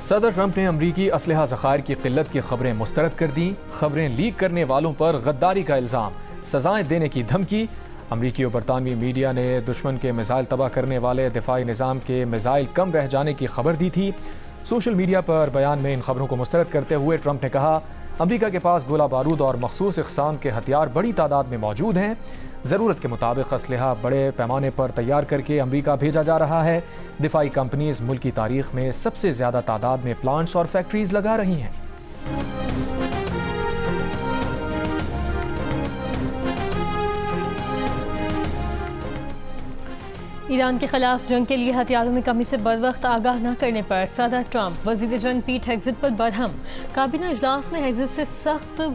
सदर ट्रंप ने अमरीकी असलहा ज़खायर की किल्लत की खबरें मुस्तरद कर दी। खबरें लीक करने वालों पर गद्दारी का इल्ज़ाम, सजाएं देने की धमकी। अमरीकी और बरतानवी मीडिया ने दुश्मन के मिसाइल तबाह करने वाले दिफाई निज़ाम के मिसाइल कम रह जाने की खबर दी थी। सोशल मीडिया पर बयान में इन खबरों को मुस्तरद करते हुए ट्रंप ने कहा, अमरीका के पास गोला बारूद और मखसूस इक़साम के हथियार बड़ी तादाद में मौजूद हैं। ज़रूरत के मुताबिक असलहा बड़े पैमाने पर तैयार करके अमरीका भेजा जा रहा है। दिफाई कंपनीज मुल्क की तारीख में सबसे ज़्यादा तादाद में प्लांट्स और फैक्ट्रीज लगा रही हैं। ईरान के खिलाफ जंग के लिए हथियारों में कमी से बरवक्त आगाह न करने पर सदर ट्रंप। वज़ीर जंग पीट हेग्ज़िट पर बरहम। काबीना इजलास में हेग्ज़िट से सख्त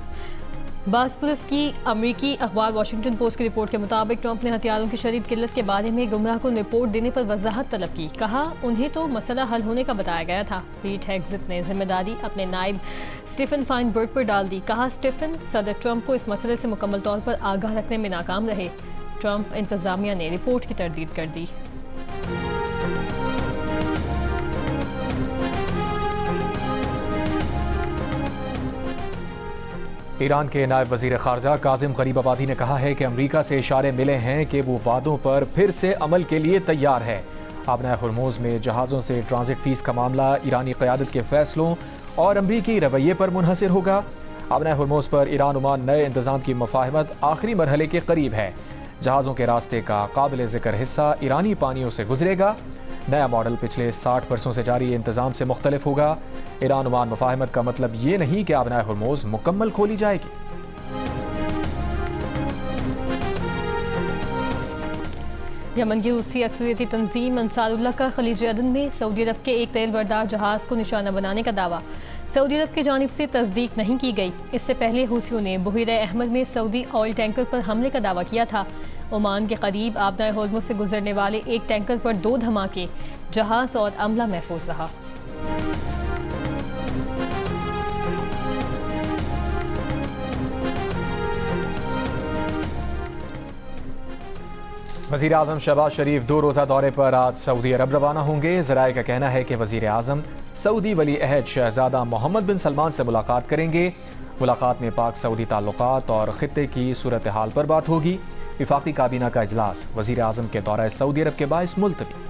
बासपुरस की। अमरीकी अखबार वाशिंगटन पोस्ट की रिपोर्ट के मुताबिक ट्रंप ने हथियारों की शदीद किल्लत के बारे में गुमराहकुन रिपोर्ट देने पर वजाहत तलब की। कहा, उन्हें तो मसला हल होने का बताया गया था। पीट हेग्ज़िट ने जिम्मेदारी अपने नायब स्टीफन फाइनबर्ग पर डाल दी। कहा, स्टीफन सदर ट्रंप को इस मसले से मुकम्मल तौर पर आगाह रखने में नाकाम रहे। ट्रंप इंतजामिया ने रिपोर्ट की तरदीद कर दी। ईरान के नायब वज़ीर ख़ारजा काज़िम ग़रीबाबादी ने कहा है कि अमरीका से इशारे मिले हैं कि वो वादों पर फिर से अमल के लिए तैयार है। आबना हुर्मुज़ में जहाज़ों से ट्रांजिट फ़ीस का मामला ईरानी क़यादत के फ़ैसलों और अमरीकी रवैये पर मुनहसर होगा। आबना हुर्मुज़ पर ईरान ओमान नए इंतज़ाम की मुफ़ाहमत आखिरी मरहले के करीब है। जहाज़ों के रास्ते का काबिल ज़िक्र हिस्सा ईरानी पानियों से गुजरेगा। नया मॉडल पिछले 60 बरसों से जारी इंतज़ाम से मुख्तलिफ होगा। ईरान ओमान मुफ़ाहमत का मतलब ये नहीं कि आबना हुर्मुज़ मुकम्मल खोली जाएगी। यमन की रूसी अक्सरियती तंजीम अंसारुल्लाह का खलीज अदन में सऊदी अरब के एक तेल बरदार जहाज़ को निशाना बनाने का दावा सऊदी अरब की जानिब से तस्दीक नहीं की गई। इससे पहले हूसियों ने बुहीरा अहमद में सऊदी ऑयल टैंकर पर हमले का दावा किया था। ओमान के करीब आबना हुर्मुज़ से गुजरने वाले एक टैंकर पर 2 धमाके, जहाज़ और अमला महफूज रहा। वज़ीर आज़म शहबाज शरीफ 2 रोज़ा दौरे पर आज सऊदी अरब रवाना होंगे। ज़राए का कहना है कि वज़ीर आज़म सऊदी वली अहद शहज़ादा मोहम्मद बिन सलमान से मुलाकात करेंगे। मुलाकात में पाक सऊदी ताल्लुकात और ख़ित्ते की सूरत हाल पर बात होगी। वफाकी काबीना का इजलास वज़ीर आज़म के दौरा सऊदी अरब के बाइस मुलतवी।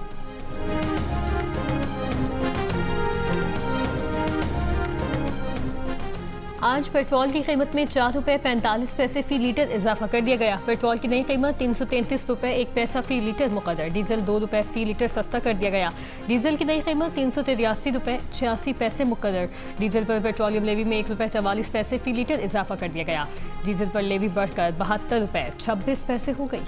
आज पेट्रोल की कीमत में 4 रुपये 45 पैसे फी लीटर इजाफा कर दिया गया। पेट्रोल की नई कीमत 333 रुपये 1 पैसा फी लीटर मुकर्रर। डीजल 2 रुपये फी लीटर सस्ता कर दिया गया। डीजल की नई कीमत 383 रुपये 86 पैसे मुकर्रर। डीजल पर पेट्रोलियम लेवी में 1 रुपये 44 पैसे फी लीटर इजाफा कर दिया गया। डीजल पर लेवी बढ़कर 72 रुपये 26 पैसे हो गई।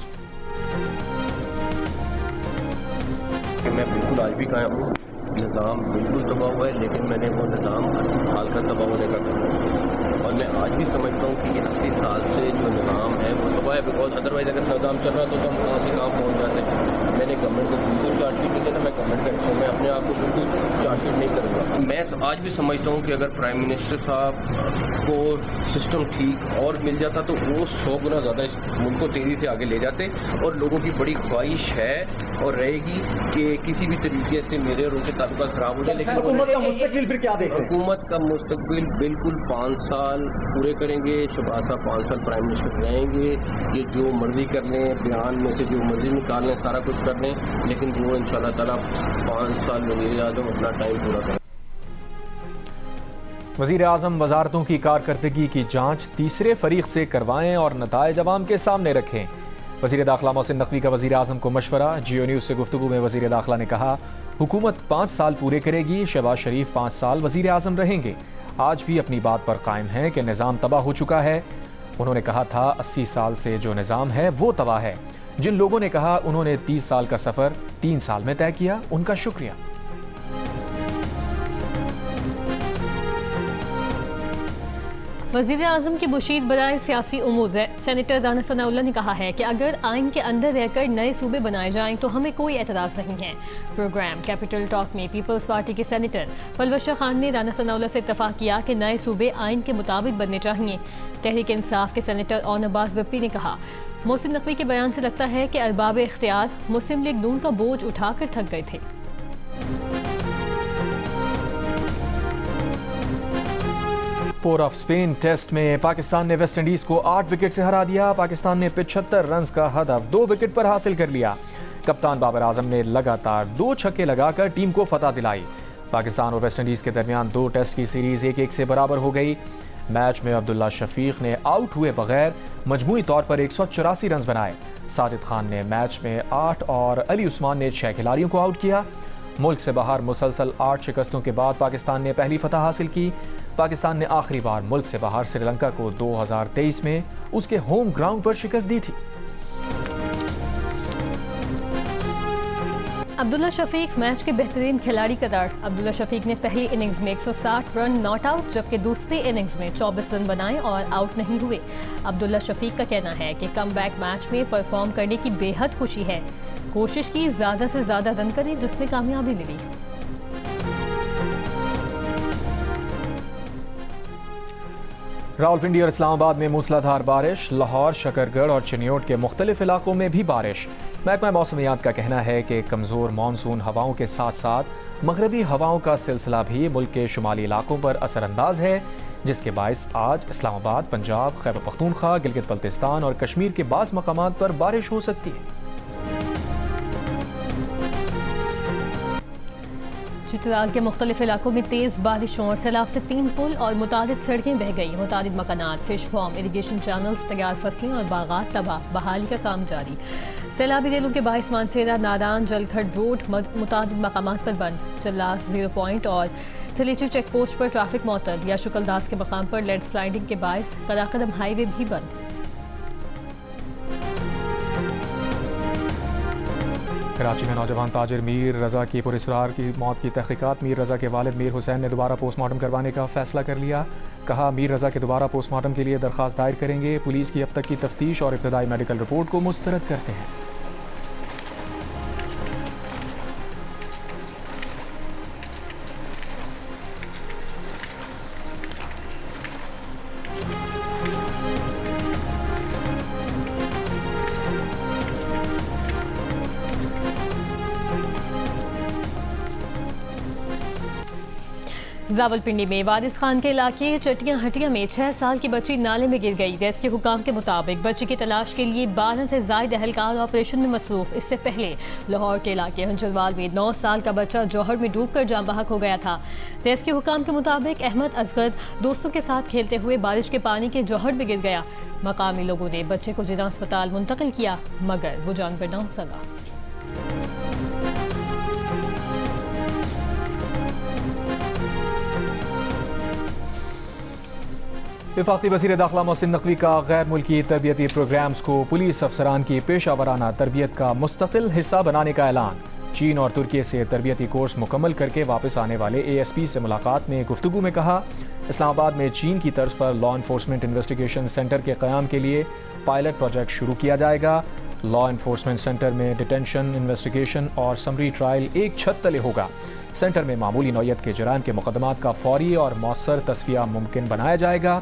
मैं बिल्कुल आज भी कायम हूँ। निज़ाम बिल्कुल तबाह हुआ है, लेकिन मैंने वो निज़ाम 80 साल का तबाह होने का कहा और मैं आज भी समझता हूँ कि 80 साल से जो निज़ाम है वो तबाह है। बिकॉज अदरवाइज अगर निज़ाम चल रहा तो हम कहाँ से कहाँ पहुँच जाते। मैंने गवर्नमेंट को बिल्कुल चार्जशीट नहीं देना। मैं गवर्नमेंट का हिस्सा, मैं अपने आप को बिल्कुल चार्जशीट नहीं करूँगा। मैं आज भी समझता हूँ कि अगर प्राइम मिनिस्टर साहब को सिस्टम ठीक और मिल जाता तो वो 100 गुना ज़्यादा इस मुल्क को तेज़ी से आगे ले जाते। और लोगों की बड़ी ख्वाहिश है और रहेगी कि किसी भी तरीके से मेरे और उनके ताल्लुकात खराब हो जाए। लेकिन हुकूमत का मुस्तकबिल फिर क्या देखें? हुकूमत का मुस्तकबिल बिल्कुल 5 साल पूरे करेंगे। शहबाज साहब 5 साल प्राइम मिनिस्टर रहेंगे। ये जो मर्जी कर लें, बयान में से जो मर्जी निकाल लें, सारा कुछ कर लें, लेकिन वो इंशाअल्लाह ताला 5 साल वज़ीर आज़म अपना टाइम पूरा करें। वज़ीर आज़म वज़ारतों की कारकर्दगी की जाँच तीसरे फरीक से करवाएं और नताइज अवाम के सामने रखें। वज़ीर दाखिला मोहसिन नकवी का वज़ीर आज़म को मशवरा। जियो न्यूज़ से गुफ्तगू में वज़ीर दाखिला ने कहा, हुकूमत 5 साल पूरे करेगी। शहबाज शरीफ 5 साल वज़ीर आज़म रहेंगे। आज भी अपनी बात पर कायम है कि निज़ाम तबाह हो चुका है। उन्होंने कहा था 80 साल से जो निज़ाम है वो तबाह है। जिन लोगों ने कहा उन्होंने 30 साल का सफ़र 3 साल में तय किया, उनका शुक्रिया। वज़ीर आज़म की मुशीर बराए सियासी उमूर सेनेटर राना सनाउल्लाह ने कहा है कि अगर आइन के अंदर रहकर नए सूबे बनाए जाएं तो हमें कोई एतराज़ नहीं है। प्रोग्राम कैपिटल टॉक में पीपल्स पार्टी के सेनेटर पलवशा खान ने राना सनाउल्लाह से इत्तफाक किया कि नए सूबे आइन के मुताबिक बनने चाहिए। तहरीक इंसाफ के सेनेटर ओन अब्बास बप्पी ने कहा, मोहसिन नकवी के बयान से लगता है कि अरबाब इख्तियार मुस्लिम लीग नून का बोझ उठाकर थक गए थे। पोर्ट ऑफ स्पेन टेस्ट में पाकिस्तान ने वेस्ट इंडीज को 8 विकेट से हरा दिया। पाकिस्तान ने 75 रन का हदफ 2 विकेट पर हासिल कर लिया। कप्तान बाबर आजम ने लगातार 2 छक्के लगाकर टीम को फतह दिलाई। पाकिस्तान और वेस्ट इंडीज के दरमियान 2 टेस्ट की सीरीज 1-1 से बराबर हो गई। मैच में अब्दुल्ला शफीक ने आउट हुए बगैर मजमूई तौर पर 184 रन बनाए। साजिद खान ने मैच में 8 और अली उस्मान ने 6 खिलाड़ियों को आउट किया। मुल्क से बाहर मुसलसल 8 शिकस्तों के बाद पाकिस्तान ने पहली फतह हासिल की। पाकिस्तान ने आखिरी बार मुल्क से बाहर श्रीलंका को 2023 में उसके होम ग्राउंड पर शिकस्त दी थी। अब्दुल्ला शफीक मैच के बेहतरीन खिलाड़ी करार। अब्दुल्ला शफीक ने पहली इनिंग्स में 160 रन नॉट आउट, जबकि दूसरी इनिंग्स में 24 रन बनाए और आउट नहीं हुए। अब्दुल्ला शफीक का कहना है कि कमबैक मैच में परफॉर्म करने की बेहद खुशी है। कोशिश की ज़्यादा से ज़्यादा रन करें, जिसमें कामयाबी मिली। रावलपिंडी और इस्लामाबाद में मूसलाधार बारिश। लाहौर, शकरगढ़ और चिन्योट के मुख्तलिफ इलाकों में भी बारिश। महकमा मौसमियात का कहना है कि कमज़ोर मानसून हवाओं के साथ साथ मगरबी हवाओं का सिलसिला भी मुल्क के शुमाली इलाकों पर असरअंदाज है, जिसके बायस आज इस्लामाबाद, पंजाब, खैबर पख्तूनख्वा, गिलगित बल्तिस्तान और कश्मीर के बाज़ मकामात पर बारिश हो सकती है। चित्राल के मुख्तलिफ इलाकों में तेज़ बारिशों और सैलाब से 3 पुल और मुतादिद सड़कें बह गई। मुतादिद मकानात, फिश फार्म, इरीगेशन चैनल्स, तैयार फसलें और बागात तबाह। बहाली का काम जारी। सैलाबी रेलों के बाइस मानसेरा, नारान, जलखड़ रोड मुतादिद मकामात पर बंद। चल्लास 0 पॉइंट और थलीची चेक पोस्ट पर ट्रैफिक मअतल। या शुकलदास के मकाम पर लैंड स्लाइडिंग के बाइस कराकदम हाईवे भी बंद। कराची में नौजवान ताजिर मीर रजा की पुरस्रार की मौत की तहकीकात। मीर रजा के वालिद मीर हुसैन ने दोबारा पोस्टमार्टम करवाने का फैसला कर लिया। कहा, मीर रजा के दोबारा पोस्टमार्टम के लिए दरख्वास्त दायर करेंगे। पुलिस की अब तक की तफ्तीश और इब्तदाई मेडिकल रिपोर्ट को मुस्तरद करते हैं। रावलपिंडी में वारिस खान के इलाके चटियां हटिया में 6 साल की बच्ची नाले में गिर गई। रेस्क्यू हुकाम के मुताबिक बच्ची की तलाश के लिए 12 से ज़ायद एहलकार ऑपरेशन में मसरूफ। इससे पहले लाहौर के इलाके हंजरवाल में 9 साल का बच्चा जौहर में डूबकर जान बहक हो गया था। रेस्क्यू हुकाम के मुताबिक अहमद असगर दोस्तों के साथ खेलते हुए बारिश के पानी के जौहर में गिर गया। मकामी लोगों ने बच्चे को जिला अस्पताल मुंतकिल किया, मगर वो जान पर न हो सका। वफाकी वज़ीर दाखिला मोहसिन नकवी का गैर मुल्की तरबियती प्रोग्राम्स को पुलिस अफसरान की पेशा वराना तरबियत का मुस्तकिल हिस्सा बनाने का ऐलान। चीन और तुर्की से तरबियती कोर्स मुकम्मल करके वापस आने वाले ASP से मुलाकात में गुफ्तगू में कहा, इस्लामाबाद में चीन की तर्ज पर लॉ इन्फोर्समेंट इन्वेस्टिगेशन सेंटर के क़याम के लिए पायलट प्रोजेक्ट शुरू किया जाएगा। लॉ इन्फोर्समेंट सेंटर में डिटेंशन, इन्वेस्टिगेशन और समरी ट्रायल एक छत तले होगा। सेंटर में मामूली नौयत के जराइम के मुकदमात का फौरी और मौसर तस्फिया मुमकिन बनाया जाएगा।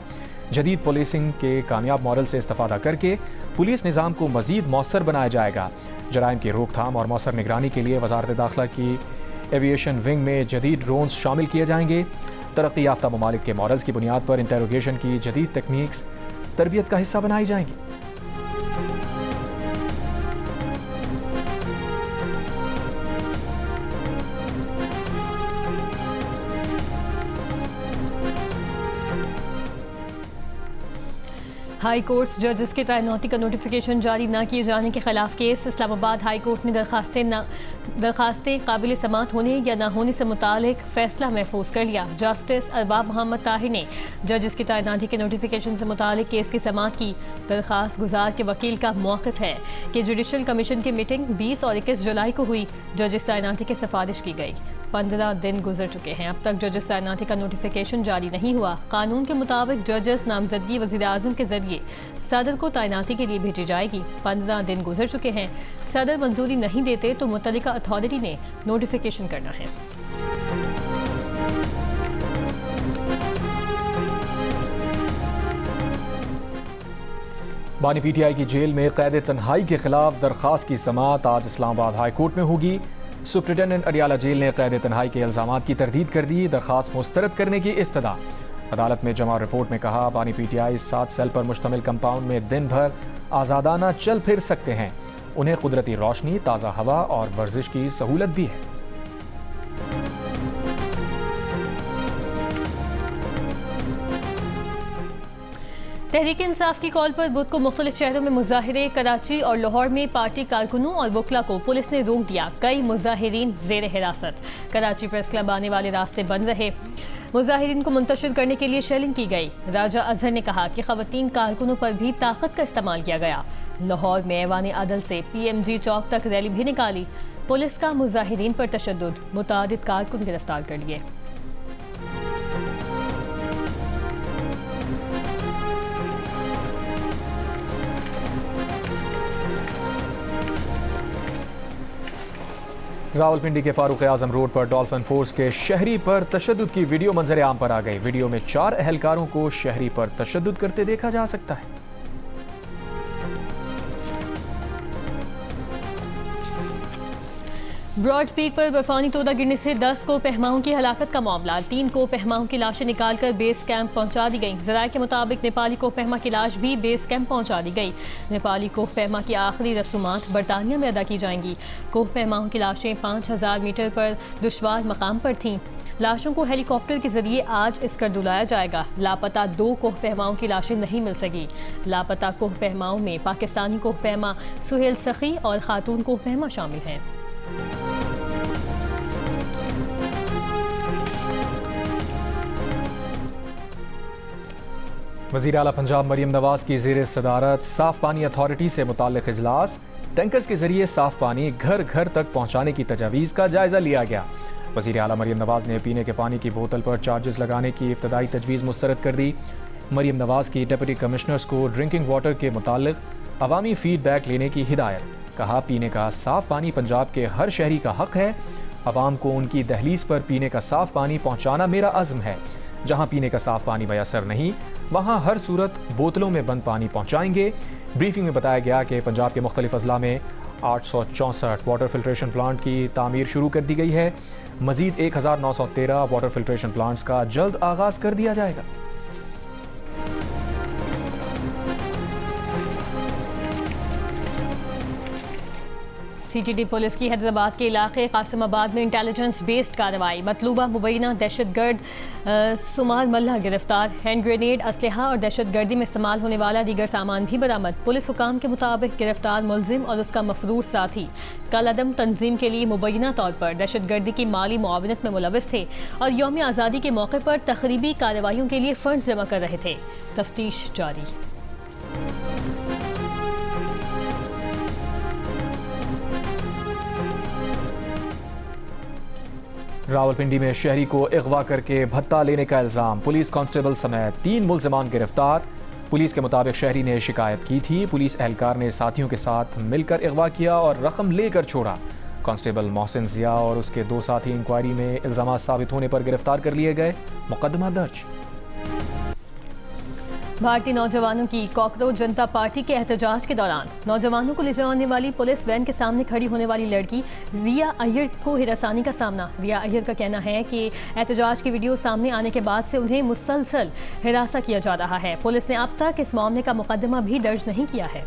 जदीद पुलिसिंग के कामयाब मॉडल से इस्तेफादा करके पुलिस निज़ाम को मज़ीद मौसर बनाया जाएगा। जराइम की रोकथाम और मौसर निगरानी के लिए वज़ारत दाखिला की एविएशन विंग में जदीद ड्रोन्स शामिल किए जाएंगे। तरक्की याफ्ता ममालिक के मॉडल्स की बुनियाद पर इंटेरोगेशन की जदीद टेक्निक्स तरबियत का हिस्सा बनाई जाएंगी। हाई कोर्ट्स जजेस की तैनाती का नोटिफिकेशन जारी न किए जाने के खिलाफ केस। इस्लामाबाद हाई कोर्ट ने दरखास्तें काबिल समात होने या न होने से मुतालिक फैसला महफूज कर लिया। जस्टिस अरबाब मोहम्मद ताहिर ने जजेस की तैनाती के नोटिफिकेशन से मुतालिक केस की समात की। दरखास्त गुजार के वकील का मौक़िफ़ है कि जुडिशल कमीशन की मीटिंग 20 और 21 जुलाई को हुई। जजेस तैनाती की सिफारिश की गई। 15 दिन गुजर चुके हैं, अब तक जजेस तैनाती का नोटिफिकेशन जारी नहीं हुआ। कानून के मुताबिक जजेस नामजदगी वज़ीर आज़म के जरिए सदर को तैनाती के लिए भेजी जाएगी। 15 दिन गुजर चुके हैं, सदर मंजूरी नहीं देते तो मुतल्लिका अथॉरिटी ने नोटिफिकेशन करना है। बानी PTI की जेल में कैद तन्हाई के खिलाफ दरखास्त की समाअत आज इस्लामाबाद हाई कोर्ट में होगी। सुप्रिटेंडेंट अडियाला जेल ने कैद तन्हाई के इल्जामात की तरदीद कर दी। दरखास्त मुस्तरद करने की इस्तदा अदालत में जमा रिपोर्ट में कहा, बानी पीटीआई 7 सेल पर मुश्तमिल कंपाउंड में दिन भर आज़ादाना चल फिर सकते हैं। उन्हें कुदरती रोशनी, ताज़ा हवा और वर्जिश की सहूलत भी है। तहरीक इंसाफ की कॉल पर बुध को मुख्तलिफ शहरों में मुजाहिरे। कराची और लाहौर में पार्टी कारकुनों और वकला को पुलिस ने रोक दिया। कई मुजाहिरीन जेर हिरासत। कराची प्रेस क्लब आने वाले रास्ते बंद रहे। मुजाहिरीन को मुंतशिर करने के लिए शेलिंग की गई। राजा अजहर ने कहा कि खवातीन कारकुनों पर भी ताकत का इस्तेमाल किया गया। लाहौर में ऐवान अदल से PMG चौक तक रैली भी निकाली। पुलिस का मुजाहिरीन पर तशद्दुद, मुतादिद कारकुन गिरफ्तार कर लिए। रावलपिंडी के फारूक आजम रोड पर डॉल्फिन फोर्स के शहरी पर तशद्दुद की वीडियो मंजर आम पर आ गई। वीडियो में 4 एहलकारों को शहरी पर तशद्दुद करते देखा जा सकता है। ब्रॉड पीक पर बर्फानी तोदा गिरने से 10 को पहमाओं की हलाकत का मामला। 3 को पहमाओं की लाशें निकालकर बेस कैंप पहुंचा दी गई। जराये के मुताबिक नेपाली को पहमा की लाश भी बेस कैंप पहुंचा दी गई। नेपाली कोह पहमा की आखिरी रसूमात बरतानिया में अदा की जाएंगी। कोह पहमाओं की लाशें 5000 मीटर पर दुश्वार मकाम पर थीं। लाशों को हेलीकॉप्टर के जरिए आज इसकरदू लाया जाएगा। लापता 2 कोह पहमाओं की लाशें नहीं मिल सकी। लापता कोह पहमाओं में पाकिस्तानी कोह पहमा सुहेल सखी और खातून कोह पहमा शामिल हैं। वज़ीर आला पंजाब मरियम नवाज की ज़ेर सदारत साफ़ पानी अथॉरिटी से मुताल्लिक़ इजलास। टैंकर्स के जरिए साफ़ पानी घर घर तक पहुँचाने की तजावीज़ का जायज़ा लिया गया। वज़ीर आला मरियम नवाज ने पीने के पानी की बोतल पर चार्जेस लगाने की इब्तदाई तजवीज़ मुस्तरद कर दी। मरियम नवाज की डिप्टी कमिश्नर्स को ड्रिंकिंग वाटर के मुताल्लिक़ अवामी फ़ीडबैक लेने की हिदायत। कहा, पीने का साफ़ पानी पंजाब के हर शहरी का हक़ है। अवाम को उनकी दहलीज पर पीने का साफ़ पानी पहुँचाना मेरा अज़्म है। जहाँ पीने का साफ़ पानी मैसर नहीं, वहाँ हर सूरत बोतलों में बंद पानी पहुँचाएंगे। ब्रीफिंग में बताया गया कि पंजाब के मुख्तलिफ अज़ला में 864 वाटर फिल्ट्रेशन प्लांट की तामीर शुरू कर दी गई है। मज़ीद 1913 वाटर फिल्ट्रेशन प्लांट्स का जल्द आगाज़ कर दिया जाएगा। CTD पुलिस की हैदराबाद के इलाके कासिमाबाद में इंटेलिजेंस बेस्ड कार्रवाई। मतलूबा मुबैना दहशतगर्द सुमार मल्ला गिरफ्तार। हैंड ग्रेनेड, असलहा और दहशतगर्दी में इस्तेमाल होने वाला दीगर सामान भी बरामद। पुलिस हुकाम के मुताबिक गिरफ्तार मुलजिम और उसका मफरूर साथी कलअदम तंजीम के लिए मुबैना तौर पर दहशतगर्दी की माली मुआवनत में मुलविस थे और यौम आज़ादी के मौके पर तकरीबी कार्रवाइयों के लिए फंड्स जमा कर रहे थे। तफ्तीश जारी। रावलपिंडी में शहरी को अगवा करके भत्ता लेने का इल्ज़ाम। पुलिस कांस्टेबल समेत 3 मुलज़िमान गिरफ्तार। पुलिस के मुताबिक शहरी ने शिकायत की थी। पुलिस एहलकार ने साथियों के साथ मिलकर अगवा किया और रकम लेकर छोड़ा। कांस्टेबल मोहसिन जिया और उसके 2 साथी इंक्वायरी में इल्ज़ामात साबित होने पर गिरफ्तार कर लिए गए। मुकदमा दर्ज। भारतीय नौजवानों की कॉकरोच जनता पार्टी के एहतजाज के दौरान नौजवानों को ले जाने वाली पुलिस वैन के सामने खड़ी होने वाली लड़की रिया अय्यर को हिरासानी का सामना। रिया अय्यर का कहना है कि एहतजाज की वीडियो सामने आने के बाद से उन्हें मुसलसल हिरासा किया जा रहा है। पुलिस ने अब तक इस मामले का मुकदमा भी दर्ज नहीं किया है।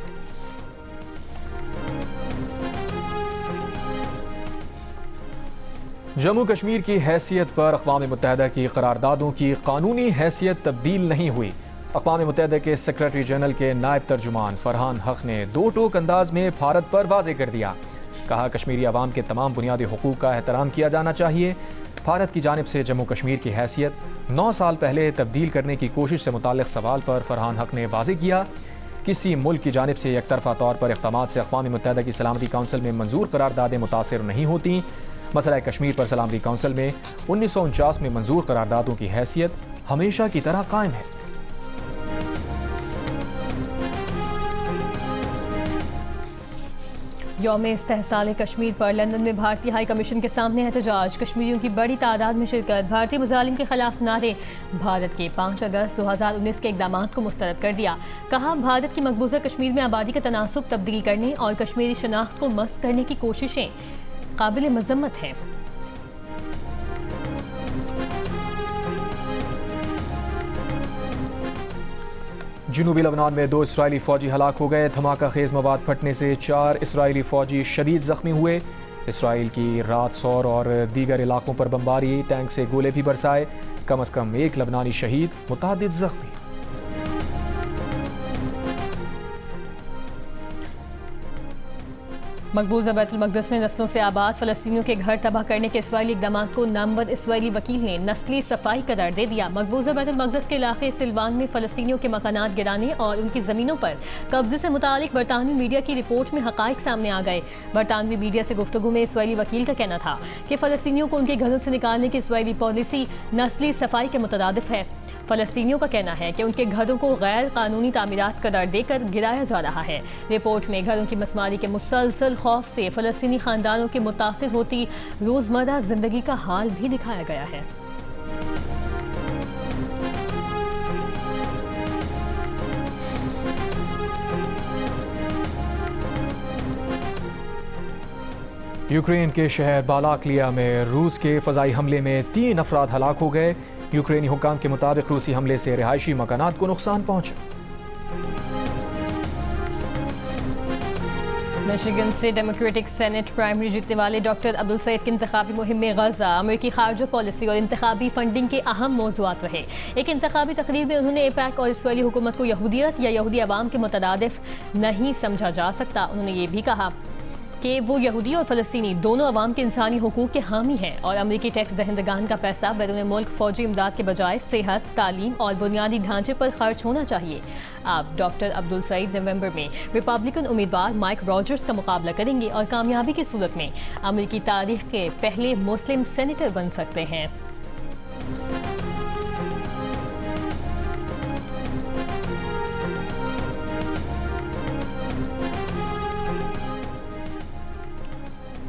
जम्मू कश्मीर की हैसियत पर अक़वाम मुत्तहिदा की करारदादों की कानूनी हैसियत तब्दील नहीं हुई। अक़वाम मुत्तहिदा के सेक्रेटरी जनरल के नायब तर्जुमान फरहान हक ने 2 टोक अंदाज में भारत पर वाज़े कर दिया। कहा, कश्मीरी अवाम के तमाम बुनियादी हुकूक का एहतराम किया जाना चाहिए। भारत की जानिब से जम्मू कश्मीर की हैसियत 9 साल पहले तब्दील करने की कोशिश से मुताल्लिक़ सवाल पर फरहान हक ने वाज़े किया, किसी मुल्क की जानिब से एकतरफ़ा तौर पर इक़दामात से अक़वाम मुत्तहिदा की सलामती काउंसिल में मंजूर करारदादें मुतासिर नहीं होती। मसला कश्मीर पर सलामती काउंसिल में 1949 में मंजूर करारदादों की हैसियत हमेशा की तरह कायम है। यौम इस्तेहसाल कश्मीर पर लंदन में भारतीय हाई कमीशन के सामने एहतजाज। कश्मीरियों की बड़ी तादाद में शिरकत। भारतीय मुजालिम के खिलाफ नारे। भारत के 5 अगस्त 2019 के इक़दामात को मुस्तरद कर दिया। कहा, भारत की मकबूजा कश्मीर में आबादी का तनासुब तब्दील करने और कश्मीरी शनाख्त को मस्क करने की कोशिशें काबिल मज़म्मत हैं। जनूबी लबनान में 2 इसराइली फौजी हलाक हो गए। धमाका खेज मवाद फटने से 4 इसराइली फौजी शदीद जख्मी हुए। इसराइल की रात सौर और दीगर इलाकों पर बमबारी, टैंक से गोले भी बरसाए। कम अज कम 1 लबनानी शहीद, मुतादिद जख्मी। मकबूजा बैतुल मक़दस में नस्लों से आबाद फ़लस्तीनियों के घर तबाह करने के इसराइली इक़दाम को नामवर इसराइली वकील ने नस्ली सफाई करार दे दिया। मकबूजा बैतुल मक़दस के इलाके सिलवान में फ़लस्तीनियों के मकानात गिराने और उनकी ज़मीनों पर कब्जे से मुतालिक बरतानवी मीडिया की रिपोर्ट में हक़ाइक़ सामने आ गए। बरतानवी मीडिया से गुफ्तगू में इसराइली वकील का कहना था कि फ़लस्तीनियों को उनके घरों से निकालने की इसराइली पॉलिसी नस्ली सफाई के मुतरादिफ है। फ़लस्तीनियों का कहना है कि उनके घरों को गैर कानूनी तामीरात करार देकर गिराया जा रहा है। रिपोर्ट में घरों की मसमारी के मुसलसल खौफ से फ़लस्तीनी खानदानों के मुतासिर होती रोज़मर्रा ज़िंदगी का हाल भी दिखाया गया है। यूक्रेन के शहर बालाक्लिया में रूस के फ़ज़ाई हमले में 3 अफराद हलाक हो गए। यूक्रेनी हुक्काम के मुताबिक रूसी हमले से रिहायशी मकानात को नुकसान पहुंचा। मिशिगन से डेमोक्रेटिक सेनेट प्राइमरी जीतने वाले डॉक्टर अब्दुल सईद की इंतखाबी मुहिम में गजा, अमेरिकी खारजा पॉलिसी और इंतखाबी फंडिंग के अहम मौज़ूआत रहे। एक इंतखाबी तकरीर में उन्होंने एपैक और इसराइली हुकूमत को यहूदियत या यहूदी अवाम के मुतरादिफ नहीं समझा जा सकता। उन्होंने ये भी कहा कि वो यहूदी और फ़लस्तीनी दोनों अवाम के इंसानी हुकूक के हामी हैं और अमरीकी टैक्स दहंदगान का पैसा बैरून मुल्क फौजी इमदाद के बजाय सेहत, तालीम और बुनियादी ढांचे पर खर्च होना चाहिए। अब डॉक्टर अब्दुल सईद नवंबर में रिपब्लिकन उम्मीदवार माइक रॉजर्स का मुकाबला करेंगे और कामयाबी की सूरत में अमरीकी तारीख के पहले मुस्लिम सेनेटर बन सकते हैं।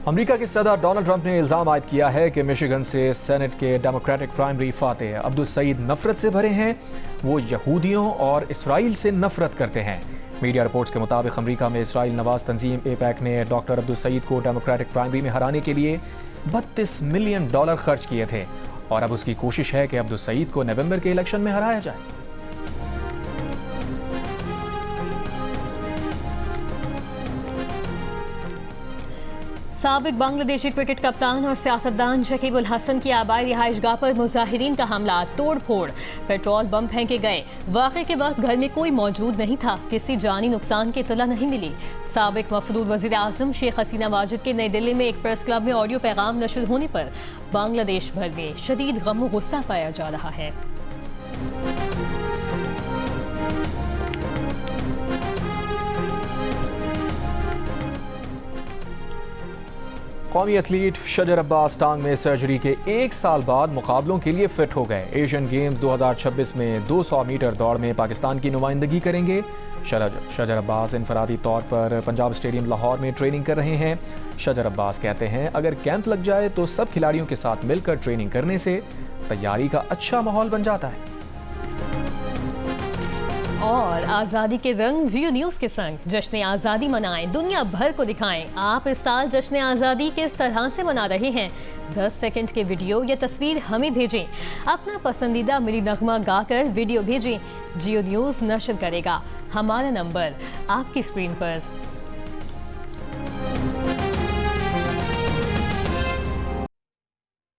अमेरिका के सदर डोनाल्ड ट्रंप ने इल्ज़ाम आयद किया है कि मिशिगन से सेनेट के डेमोक्रेटिक प्राइमरी फातेह अब्दुल सईद नफरत से भरे हैं। वो यहूदियों और इसराइल से नफरत करते हैं। मीडिया रिपोर्ट्स के मुताबिक अमेरिका में इसराइल नवाज तंजीम एपैक ने डॉक्टर अब्दुल सईद को डेमोक्रेटिक प्राइमरी में हराने के लिए $32 मिलियन खर्च किए थे और अब उसकी कोशिश है कि अब्दुल सईद को नवंबर के इलेक्शन में हराया जाए। साबिक बांग्लादेशी क्रिकेट कप्तान और सियासतदान शकीब उल हसन की आबाई रिहाइशगाह पर मुजाहिरीन का हमला, तोड़ फोड़, पेट्रोल बम फेंके गए। वाक़े के वक्त घर में कोई मौजूद नहीं था, किसी जानी नुकसान की इत्तला नहीं मिली। साबिक मफरूर वज़ीर आज़म शेख हसीना वाजिद के नई दिल्ली में एक प्रेस क्लब में ऑडियो पैगाम नशर होने पर बांग्लादेश भर में शदीद गम और गुस्सा पाया जा रहा है। कौमी एथलीट शजर अब्बास टांग में सर्जरी के 1 साल बाद मुकाबलों के लिए फिट हो गए। एशियन गेम्स 2026 में 200 मीटर दौड़ में पाकिस्तान की नुमाइंदगी करेंगे। शजर अब्बास इनफरादी तौर पर पंजाब स्टेडियम लाहौर में ट्रेनिंग कर रहे हैं। शजर अब्बास कहते हैं, अगर कैंप लग जाए तो सब खिलाड़ियों के साथ मिलकर ट्रेनिंग करने से तैयारी का अच्छा माहौल बन जाता है। और आज़ादी के रंग जियो न्यूज़ के संग जश्न आज़ादी मनाएं, दुनिया भर को दिखाएं आप इस साल जश्न आज़ादी किस तरह से मना रहे हैं। 10 सेकंड के वीडियो या तस्वीर हमें भेजें। अपना पसंदीदा मिली नगमा गाकर वीडियो भेजें। जियो न्यूज़ नशर करेगा। हमारा नंबर आपकी स्क्रीन पर।